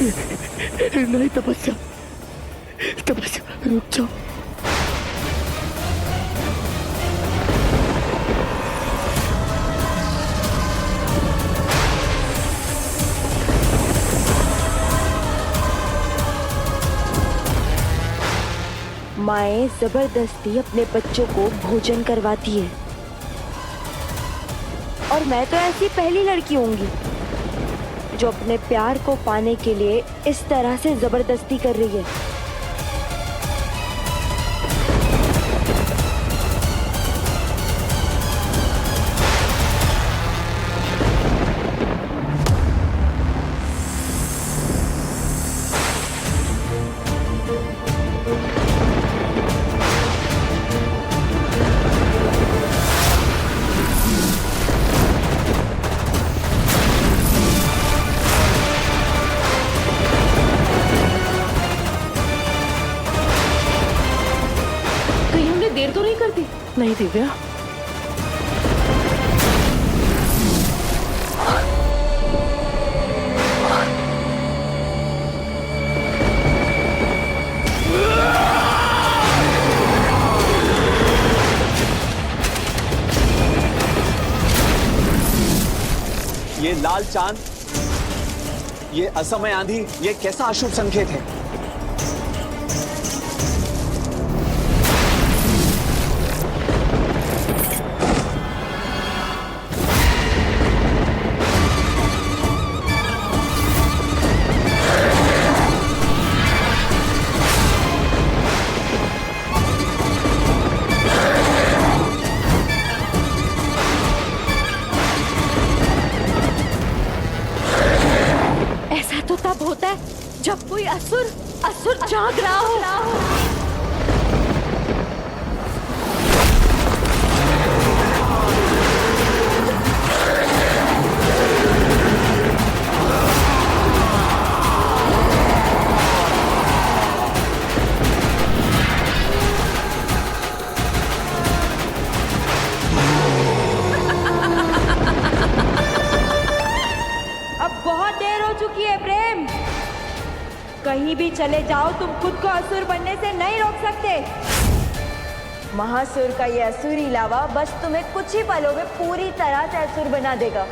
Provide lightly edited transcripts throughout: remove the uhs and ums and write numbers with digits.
नहीं तपस्या, तपस्या रुक जाओ। माएँ जबरदस्ती अपने बच्चों को भोजन करवाती है, और मैं तो ऐसी पहली लड़की होंगी जो अपने प्यार को पाने के लिए इस तरह से जबरदस्ती कर रही है। नहीं दिव्या, ये लाल चांद, ये असमय आंधी, ये कैसा अशुभ संकेत है? जब कोई असुर जाग रहा हो। अब बहुत देर हो चुकी है प्रेम, कहीं भी चले जाओ, तुम खुद को असुर बनने से नहीं रोक सकते। महासुर का ये असुरी लावा बस तुम्हें कुछ ही पलों में पूरी तरह से असुर बना देगा।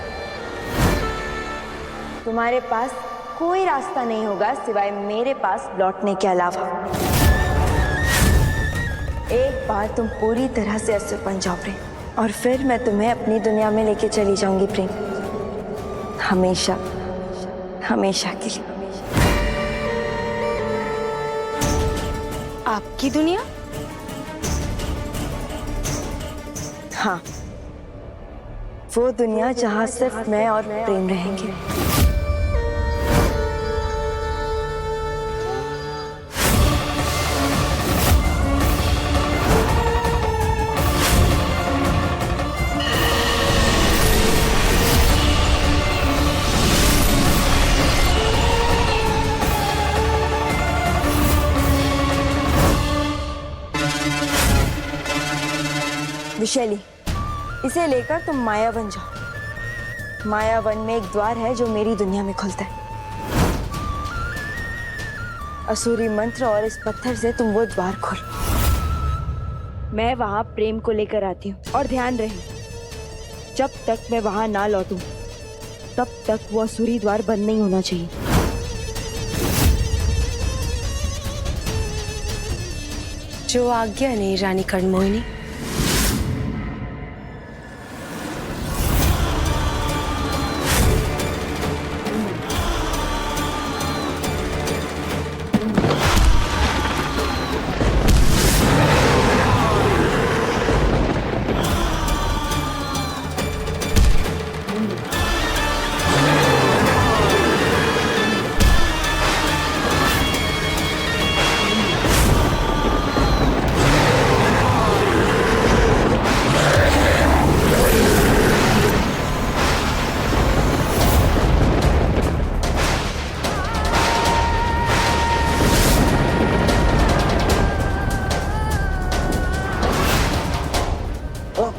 तुम्हारे पास कोई रास्ता नहीं होगा सिवाय मेरे पास लौटने के अलावा। एक बार तुम पूरी तरह से असुर बन जाओ प्रेम, और फिर मैं तुम्हें अपनी दुनिया में लेके चली जाऊंगी प्रेम, हमेशा हमेशा के लिए। आपकी दुनिया? हाँ, वो दुनिया जहाँ सिर्फ मैं और प्रेम रहेंगे। विशैली, इसे लेकर तुम माया बन जाओ। मायावन में एक द्वार है जो मेरी दुनिया में खुलता है। असुरी मंत्र और इस पत्थर से तुम वो द्वार खोलो। मैं वहां प्रेम को लेकर आती हूँ, और ध्यान रहे जब तक मैं वहां ना लौटूं तब तक वो असुरी द्वार बंद नहीं होना चाहिए। जो आज्ञा नहीं रानी कर्णमोहिनी।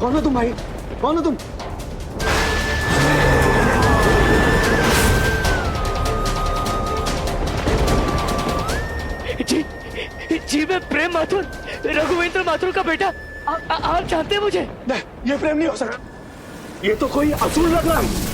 कौन हो तुम भाई? कौन हो तुम? मैं प्रेम माथुर, रघुवेंद्र माथुर का बेटा। आप जानते हैं मुझे? नहीं, ये प्रेम नहीं हो सकता। ये तो कोई असुर लग रहा है।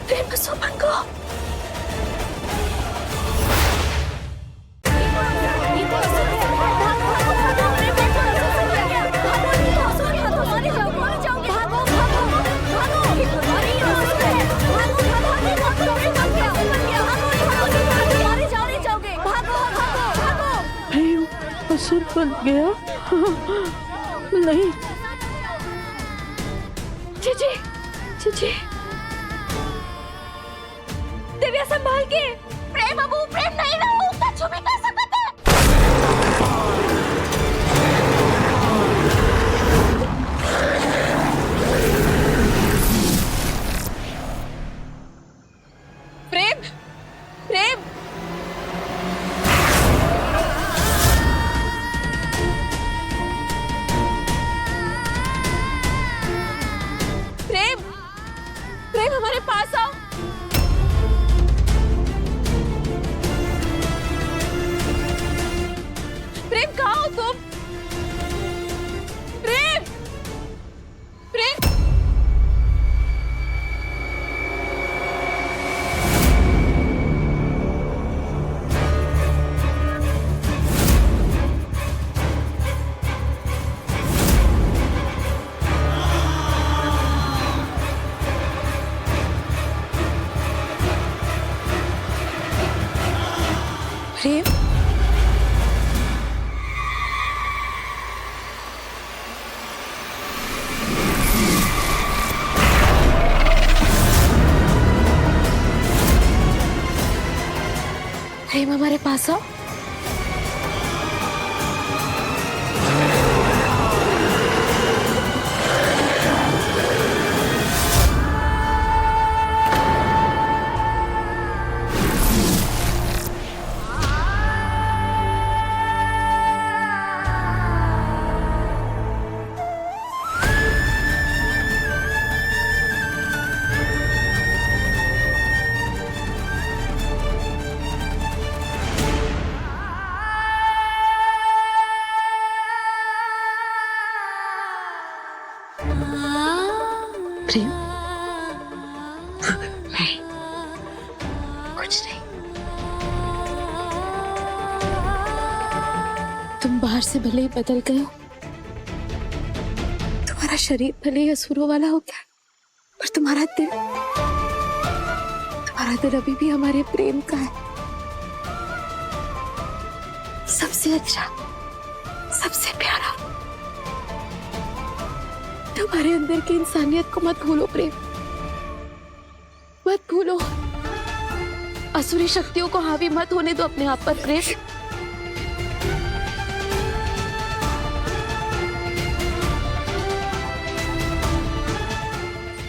प्रेम का सौभाग्य। असुर बन गया? नहीं। जीजी, जीजी, दिव्या संभाल के। प्रेम अब वो प्रेम नहीं रहा, वो कछु भी कर सकता है। प्रेम, प्रेम, प्रेम, प्रेम हमारे पास आओ। प्रेम कहाँ हो तुम? प्रेम, प्रेम, प्रेम, प्रेम हमारे पास आओ। प्रेम, नहीं, कुछ नहीं। तुम बाहर से भले ही बदल गए हो, तुम्हारा शरीर भले ही असुरों वाला हो गया, पर तुम्हारा दिल अभी भी हमारे प्रेम का है। सबसे अच्छा, सबसे प्यारा। तुम्हारे अंदर की इंसानियत को मत भूलो प्रेम, मत भूलो। असुरी शक्तियों को हावी मत होने दो अपने आप पर प्रेम।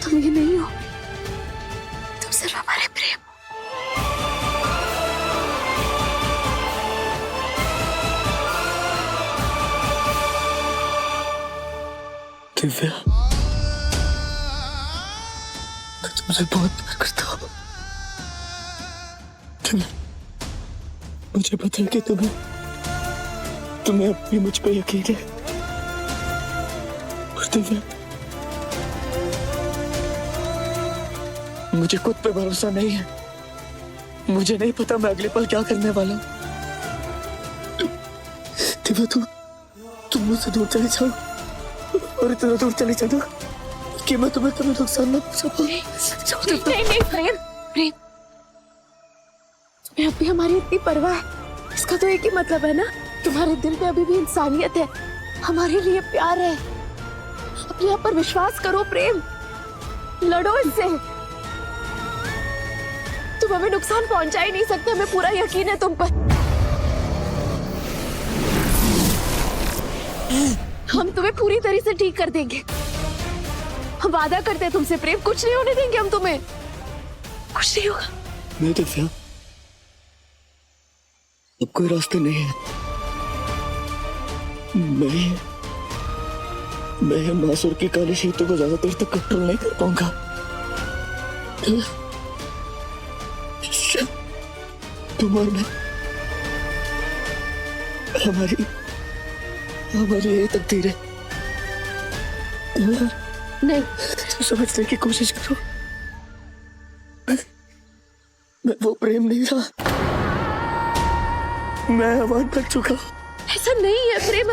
तुम ये नहीं हो, तुम सिर्फ हमारे प्रेम। दिव्या, मैं तुमसे बहुत प्यार करता हूँ। मुझे पता है कि तुम्हें अब भी मुझ पे यकीन है। और दिव्या, मुझे खुद पे भरोसा नहीं है। मुझे नहीं पता मैं अगले पल क्या करने वाला हूँ। दिव्या, तुम मुझसे दूर चले जाओ और इतना दूर चले जाना कि मैं तुम्हें कभी नुकसान न पहुंचा पाऊं। नहीं प्रेम, प्रेम, तुम्हें अभी हमारी इतनी परवाह है, इसका तो एक ही मतलब है ना, तुम्हारे दिल में अभी भी इंसानियत है, हमारे लिए प्यार है। अपने आप पर विश्वास करो प्रेम, लड़ो इससे। तुम हमें नुकसान पहुंचा ही नहीं सकते, हमें पूरा यकीन है तुम पर। हम तुम्हें पूरी तरह से ठीक कर देंगे। हम वादा करते हैं तुमसे प्रेम, कुछ नहीं होने देंगे हम तुम्हें, कुछ नहीं होगा। नहीं दिव्या, अब कोई रास्ते नहीं है। मैं मासूर की काली शीतों को ज्यादा देर तक कंट्रोल नहीं कर पाऊंगा। तुम और मैं, हमारी यही तकदीर है। नहीं, तुम समझने की कोशिश करो। मैं वो प्रेम नहीं रहा, मैं अमान बन चुका। ऐसा नहीं है प्रेम।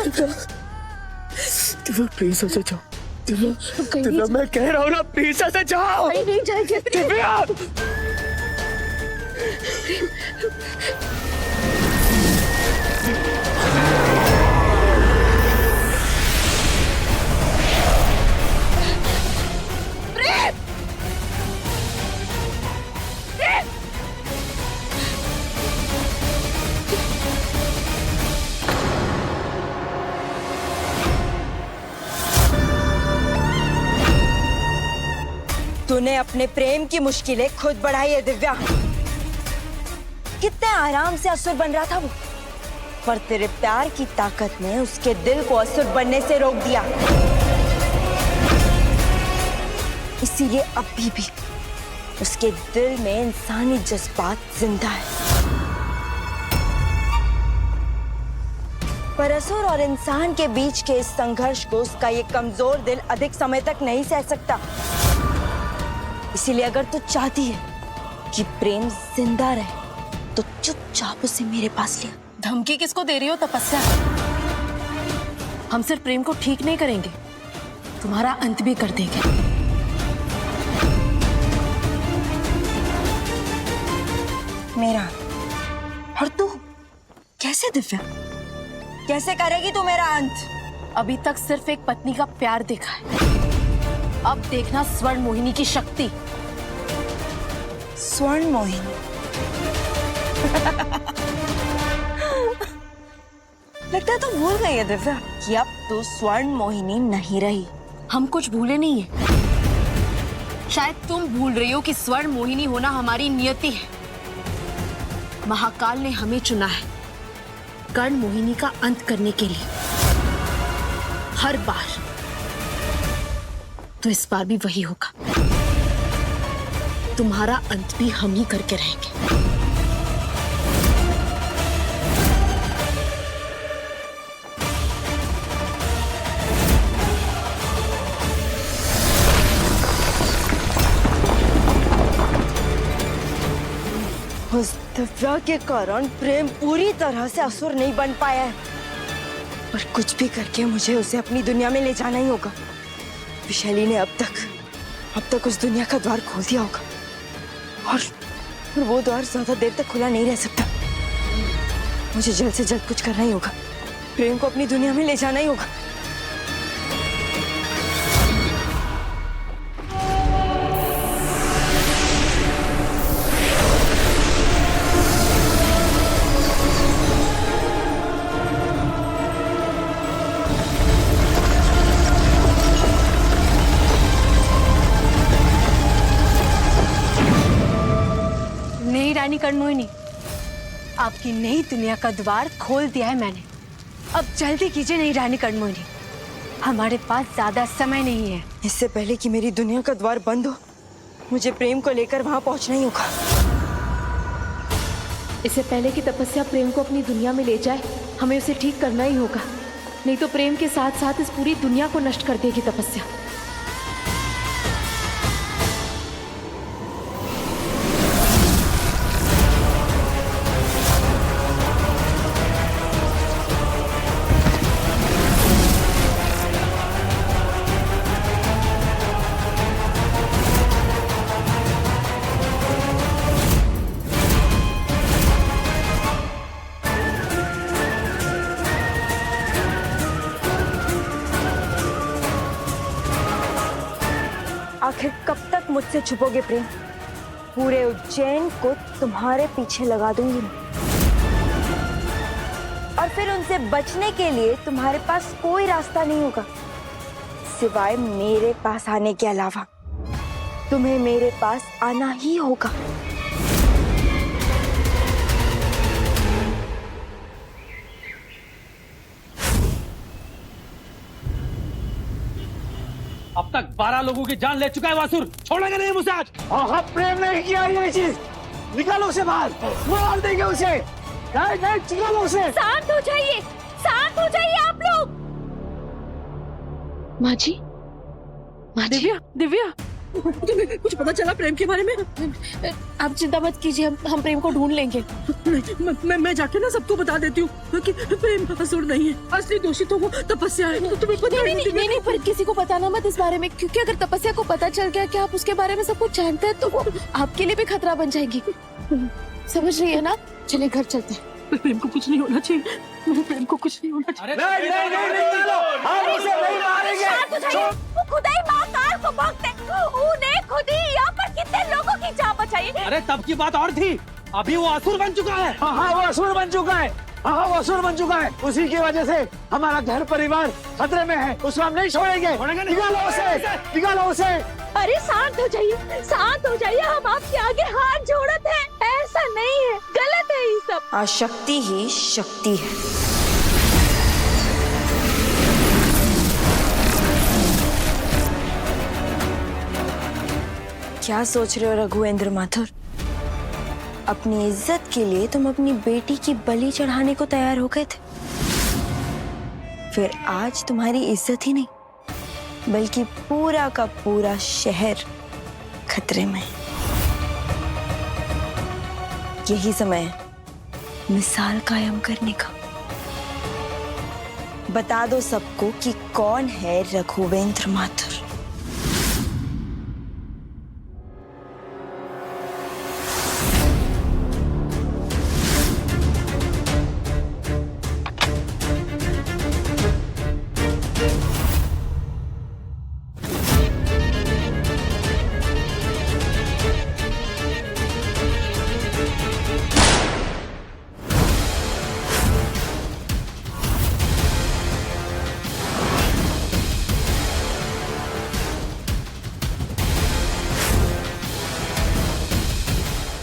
दिव्या प्लीज ऐसे जाओ। दिव्या मैं कह रहा हूँ ना, प्लीज ऐसे जाओ। कहीं नहीं जाएंगे प्रेम। दिव्या तूने अपने प्रेम की मुश्किलें खुद बढ़ाई है दिव्या। कितने आराम से असुर बन रहा था वो, पर तेरे प्यार की ताकत ने उसके दिल को असुर बनने से रोक दिया। इसीलिए अभी भी उसके दिल में इंसानी जज्बात जिंदा है। पर असुर और इंसान के बीच के इस संघर्ष को उसका ये कमजोर दिल अधिक समय तक नहीं सह सकता। इसीलिए अगर तू चाहती है कि प्रेम जिंदा रहे तो चुपचाप उसे मेरे पास ले। धमकी किसको दे रही हो तपस्या? हम सिर्फ प्रेम को ठीक नहीं करेंगे, तुम्हारा अंत भी कर देंगे। मेरा? और तू कैसे दिव्या, कैसे करेगी तू मेरा अंत? अभी तक सिर्फ एक पत्नी का प्यार देखा है, अब देखना स्वर्ण मोहिनी की शक्ति। स्वर्ण मोहिनी? लगता है तू भूल गई है दिव्या कि अब तू स्वर्ण मोहिनी नहीं रही। हम कुछ भूले नहीं है, शायद तुम भूल रही हो कि स्वर्ण मोहिनी होना हमारी नियति है। महाकाल ने हमें चुना है कर्ण मोहिनी का अंत करने के लिए। हर बार तो इस बार भी वही होगा, तुम्हारा अंत भी हम ही करके रहेंगे। उस दिव्या के कारण प्रेम पूरी तरह से असुर नहीं बन पाया है, पर कुछ भी करके मुझे उसे अपनी दुनिया में ले जाना ही होगा। विशाली ने अब तक उस दुनिया का द्वार खोल दिया होगा, और वो द्वार ज्यादा देर तक खुला नहीं रह सकता। मुझे जल्द से जल्द कुछ करना ही होगा, प्रेम को अपनी दुनिया में ले जाना ही होगा। रानी कर्णमोहिनी, आपकी नई दुनिया का द्वार खोल दिया है मैंने। अब जल्दी कीजिए नई रानी कर्णमोहिनी, हमारे पास ज्यादा समय नहीं है। इससे पहले कि मेरी दुनिया का द्वार बंद हो, मुझे प्रेम को लेकर वहां पहुंचना ही होगा। इससे पहले कि तपस्या प्रेम को अपनी दुनिया में ले जाए, हमें उसे ठीक करना ही होगा, नहीं तो प्रेम के साथ साथ इस पूरी दुनिया को नष्ट कर देगी तपस्या। आखिर कब तक मुझसे छुपोगे प्रेम? पूरे उज्जैन को तुम्हारे पीछे लगा दूंगी मैं। और फिर उनसे बचने के लिए तुम्हारे पास कोई रास्ता नहीं होगा सिवाय मेरे पास आने के अलावा। तुम्हें मेरे पास आना ही होगा। अब तक 12 लोगों की जान ले चुका है वासुर, छोड़ेगा नहीं मुझे आज। हाँ प्रेम नहीं किया ये चीज, निकालो उसे बाहर, मार देंगे उसे। नहीं निकालो उसे। शांत हो जाइए, शांत हो जाइए आप लोग। माँ जी, दिव्या, दिव्या, तुम्हें कुछ पता चला प्रेम के बारे में? आप चिंता मत कीजिए, हम प्रेम को ढूंढ लेंगे। मैं जाके ना सबको बता देती हूँ कि प्रेम असुर नहीं है, असली दोषी तो वो तपस्या है। तो तुम्हें पता नहीं, पर किसी को बताना मत इस बारे में, क्योंकि अगर तपस्या को पता चल गया कि आप उसके बारे में सब कुछ जानते हैं तो वो आपके लिए भी खतरा बन जाएगी। समझ रही है ना? चलिए घर चलते हैं। प्रेम को कुछ नहीं होना चाहिए, मेरे प्रेम को कुछ नहीं होना चाहिए। नहीं निकालो, हम उसे नहीं मारेंगे। वो खुद ही महाकाल को भक्त है, उन्हें खुद ही यहाँ पर कितने लोगों की जान बचाई। अरे तब की बात और थी, अभी वो असुर बन चुका है। हाँ वो असुर बन चुका है। हाँ वो असुर बन चुका है। उसी की वजह से हमारा घर परिवार खतरे में है। उसको हम नहीं छोड़ेंगे। निकालो उसे, निकालो उसे। अरे शांत हो जाइए, शांत हो जाइए। हम आपके आगे हाथ जोड़ते हैं। ऐसा नहीं है, गलत है ये सब। अशक्ति ही शक्ति है। क्या सोच रहे हो रघुवेंद्र माथुर? अपनी इज्जत के लिए तुम अपनी बेटी की बलि चढ़ाने को तैयार हो गए थे। फिर आज तुम्हारी इज्जत ही नहीं बल्कि पूरा का पूरा शहर खतरे में है। यही समय है मिसाल कायम करने का। बता दो सबको कि कौन है रघुवेंद्र माथुर।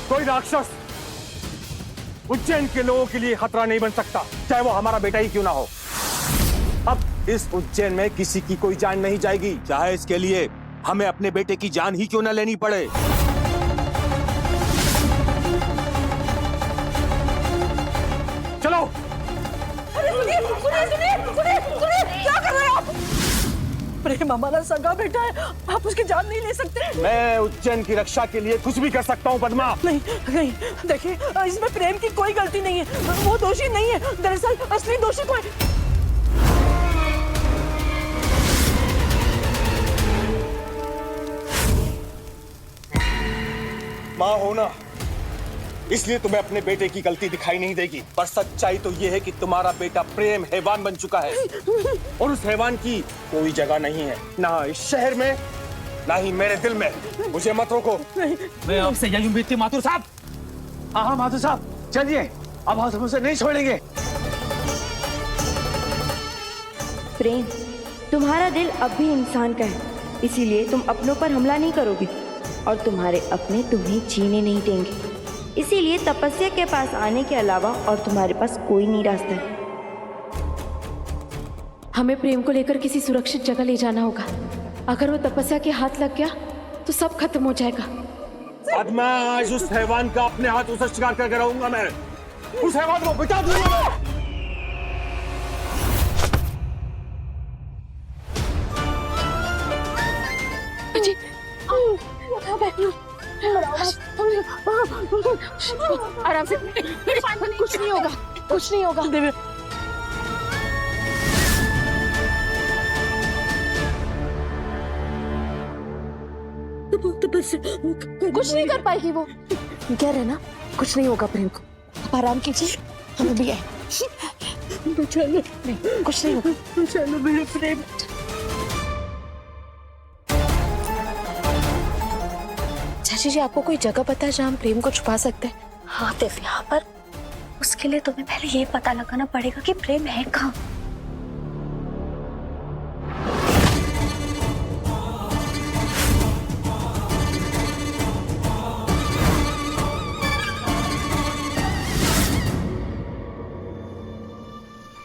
कोई राक्षस उज्जैन के लोगों के लिए खतरा नहीं बन सकता, चाहे वो हमारा बेटा ही क्यों ना हो। अब इस उज्जैन में किसी की कोई जान नहीं जाएगी, चाहे इसके लिए हमें अपने बेटे की जान ही क्यों ना लेनी पड़े। चलो। सुनिए, क्या कर रहे हो आप? प्रेम हमारा सगा बेटा है, आप उसकी जान नहीं ले सकते। मैं उज्जैन की रक्षा के लिए कुछ भी कर सकता हूँ पद्मा। नहीं, देखिए इसमें प्रेम की कोई गलती नहीं है, वो दोषी नहीं है। दरअसल असली दोषी कोई। माँ हो ना, इसलिए तुम्हें अपने बेटे की गलती दिखाई नहीं देगी, पर सच्चाई तो ये है कि तुम्हारा बेटा प्रेम हैवान बन चुका है और उस हैवान की कोई जगह नहीं है, ना इस शहर में ना ही मेरे दिल में। मुझे मत रोको। मैं आपसे यही उम्मीद थी माथुर साहब। हाँ माथुर साहब, चलिए, अब हम उसे नहीं छोड़ेंगे। प्रेम, तुम्हारा दिल अब भी इंसान का है, इसीलिए तुम अपनों पर हमला नहीं करोगे और तुम्हारे अपने तुम्हें जीने नहीं देंगे। इसीलिए तपस्या के पास आने के अलावा और तुम्हारे पास कोई नहीं रास्ता है। हमें प्रेम को लेकर किसी सुरक्षित जगह ले जाना होगा। अगर वो तपस्या के हाथ लग गया तो सब खत्म हो जाएगा। पद्मा, आज उस हैवान का अपने हाथ उसे शिकार करके रहूंगा मैं। उस हैवान को बिता दूंगा। आराम से, कुछ नहीं होगा, कुछ नहीं होगा। कुछ नहीं कर पाएगी वो। कह रहे ना, कुछ नहीं होगा प्रेम को। आप आराम कीजिए, हमें भी है। चलो, कुछ नहीं होगा। चलो मेरे प्रेम। चाची जी, आपको कोई जगह पता है जहाँ हम प्रेम को छुपा सकते हैं? हाँ दिव्या, पर उसके लिए तुम्हें पहले ये पता लगाना पड़ेगा कि प्रेम है कहाँ।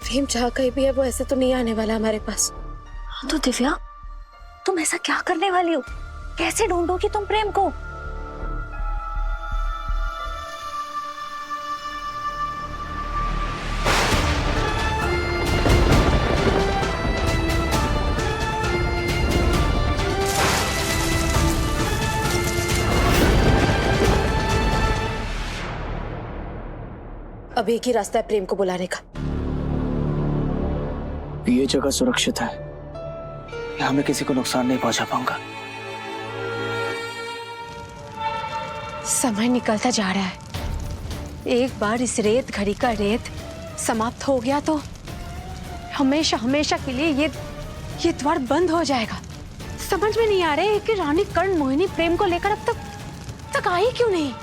प्रेम जहाँ कहीं भी है वो ऐसे तो नहीं आने वाला हमारे पास। हाँ तो दिव्या, तुम ऐसा क्या करने वाली हो? कैसे ढूंढोगी तुम प्रेम को? अब एक ही रास्ता है प्रेम को बुलाने का। ये जगह सुरक्षित है, यहाँ मैं किसी को नुकसान नहीं पहुंचा पाऊंगा। समय निकलता जा रहा है। एक बार इस रेत घड़ी का रेत समाप्त हो गया तो हमेशा हमेशा के लिए ये द्वार बंद हो जाएगा। समझ में नहीं आ रहा है कि रानी कर्ण मोहिनी प्रेम को लेकर अब तक आई क्यों नहीं।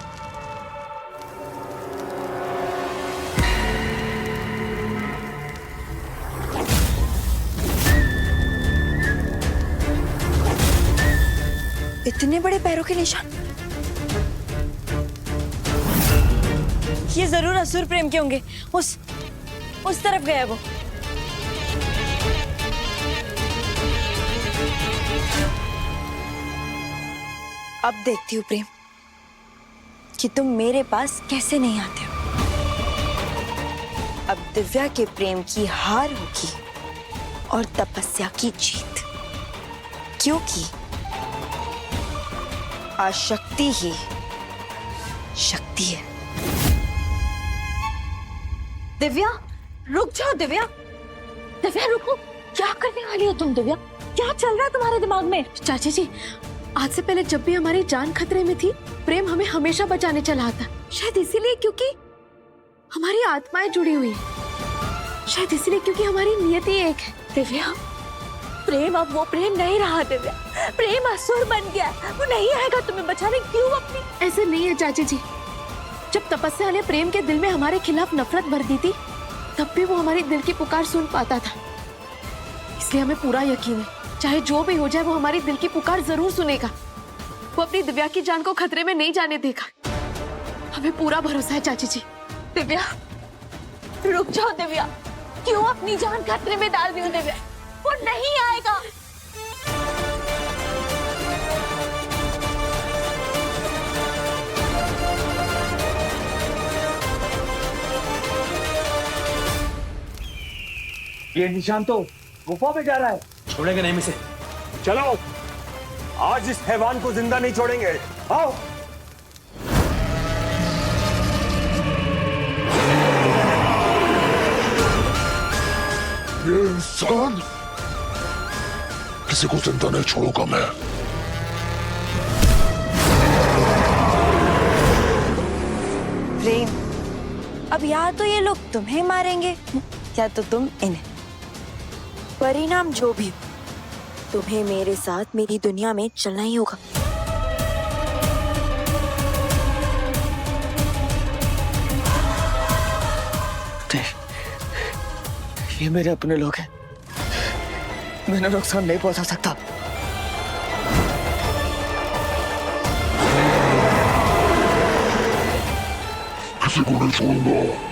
इतने बड़े पैरों के निशान, ये जरूर असुर प्रेम के होंगे। उस तरफ गया वो। अब देखती हूँ प्रेम कि तुम मेरे पास कैसे नहीं आते हो। अब दिव्या के प्रेम की हार होगी और तपस्या की जीत, क्योंकि आशक्ति ही शक्ति है। दिव्या रुक जाओ। दिव्या रुको, क्या करने वाली हो तुम? दिव्या क्या चल रहा है तुम्हारे दिमाग में? चाची जी, आज से पहले जब भी हमारी जान खतरे में थी प्रेम हमें हमेशा बचाने चला आता। शायद इसीलिए क्योंकि हमारी आत्माएं जुड़ी हुई है, शायद इसीलिए क्योंकि हमारी नियति एक है। दिव्या, प्रेम अब वो प्रेम नहीं रहा। दिव्या, प्रेम असुर बन गया, वो नहीं आएगा तुम्हें बचाने। क्यों अपनी? ऐसे नहीं है चाची जी, जब तपस्या ने प्रेम के दिल में हमारे खिलाफ नफरत भर दी थी तब भी वो हमारी दिल की पुकार सुन पाता था। इसलिए हमें पूरा यकीन है चाहे जो भी हो जाए वो हमारी दिल की पुकार जरूर सुनेगा। वो अपनी दिव्या की जान को खतरे में नहीं जाने देगा। हमें पूरा भरोसा है चाची जी। दिव्या रुक जाओ। दिव्या क्यों अपनी जान खतरे में डाल रही हो? दिव्या वो नहीं आएगा। ये निशान तो गुफा में जा रहा है। छोड़ेंगे नहीं इसे। चलो, आज इस हैवान को जिंदा नहीं छोड़ेंगे। आओ। ये इंसान, किसी को जिंदा नहीं छोड़ूंगा मैं। प्रेम, अब या तो ये लोग तुम्हें मारेंगे या तो तुम इन्हें। परिणाम जो भी हो, तुम्हें मेरे साथ मेरी दुनिया में चलना ही होगा। ये मेरे अपने लोग हैं, मैंने नुकसान नहीं पहुंचा सकता। किसी को नहीं छोड़ूंगा।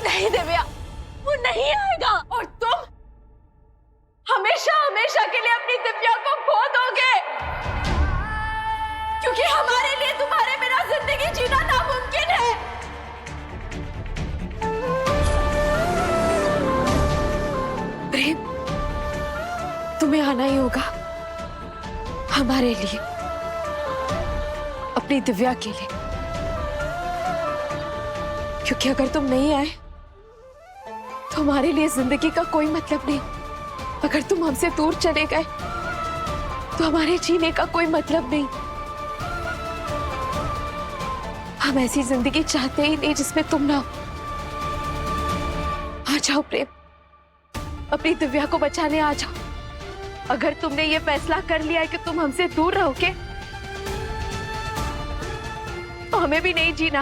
नहीं दिव्या, वो नहीं आएगा और तुम हमेशा हमेशा के लिए अपनी दिव्या को खो दोगे, क्योंकि हमारे लिए तुम्हारे बिना जिंदगी जीना नामुमकिन है। प्रेम, तुम्हें आना ही होगा हमारे लिए, अपनी दिव्या के लिए, क्योंकि अगर तुम नहीं आए तुम्हारे लिए जिंदगी का कोई मतलब नहीं। अगर तुम हमसे दूर चले गए तो हमारे जीने का कोई मतलब नहीं। हम ऐसी जिंदगी चाहते ही नहीं जिसमें तुम ना हो। आ जाओ प्रेम, अपनी दिव्या को बचाने आ जाओ। अगर तुमने ये फैसला कर लिया है कि तुम हमसे दूर रहोगे तो हमें भी नहीं जीना।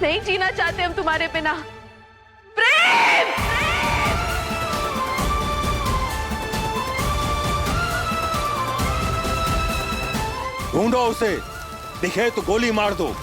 नहीं जीना चाहते हम तुम्हारे बिना। प्रेम! ढूंढो उसे, दिखे तो गोली मार दो।